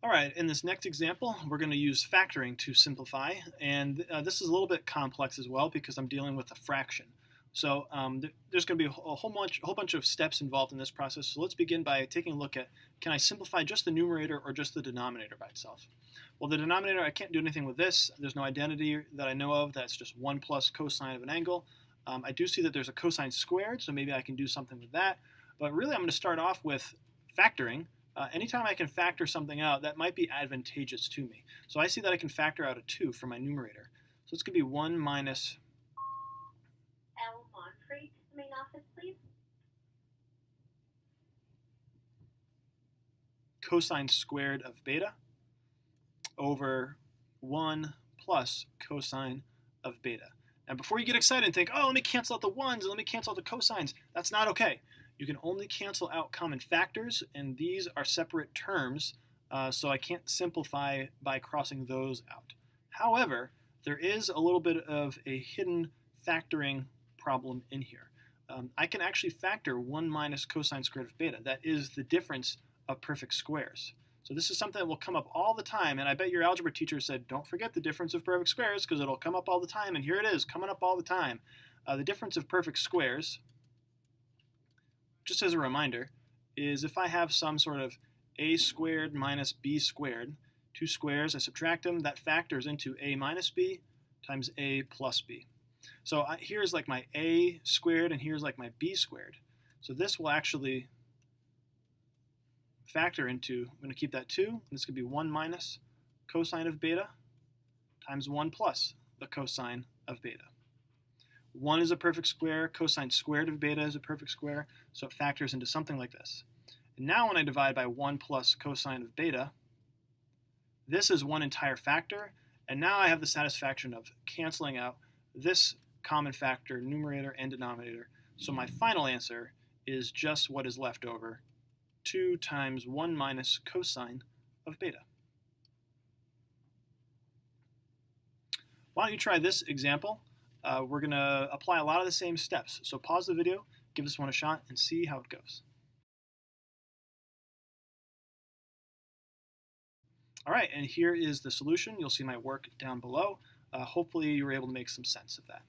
All right, in this next example, we're going to use factoring to simplify, and this is a little bit complex as well because I'm dealing with a fraction. So there's going to be a whole bunch of steps involved in this process. So let's begin by taking a look at, can I simplify just the numerator or just the denominator by itself? Well, the denominator, I can't do anything with this. There's no identity that I know of. That's just 1 plus cosine of an angle. I do see that there's a cosine squared, so maybe I can do something with that. But really, I'm going to start off with factoring. Anytime I can factor something out, that might be advantageous to me. So I see that I can factor out a 2 for my numerator. So it's going to be 1 minus L. Monfrey to the main office, please. cosine squared of beta over 1 plus cosine of beta. Now before you get excited and think, oh, let me cancel out the 1s and let me cancel out the cosines, that's not okay. You can only cancel out common factors, and these are separate terms, so I can't simplify by crossing those out. However, there is a little bit of a hidden factoring problem in here. I can actually factor 1 minus cosine squared of beta. That is the difference of perfect squares. So this is something that will come up all the time, and I bet your algebra teacher said, don't forget the difference of perfect squares because it'll come up all the time, and here it is, coming up all the time. The difference of perfect squares, just as a reminder, is if I have some sort of a squared minus b squared, two squares, I subtract them, that factors into a minus b times a plus b. So here's like my a squared and here's like my b squared. So this will actually factor into, I'm going to keep that 2, and this could be 1 minus cosine of beta times 1 plus the cosine of beta. 1 is a perfect square, cosine squared of beta is a perfect square, so it factors into something like this. And now when I divide by 1 plus cosine of beta, this is one entire factor, and now I have the satisfaction of canceling out this common factor, numerator and denominator. So my final answer is just what is left over, 2 times 1 minus cosine of beta. Why don't you try this example? We're going to apply a lot of the same steps. So pause the video, give this one a shot, and see how it goes. All right, and here is the solution. You'll see my work down below. Hopefully you were able to make some sense of that.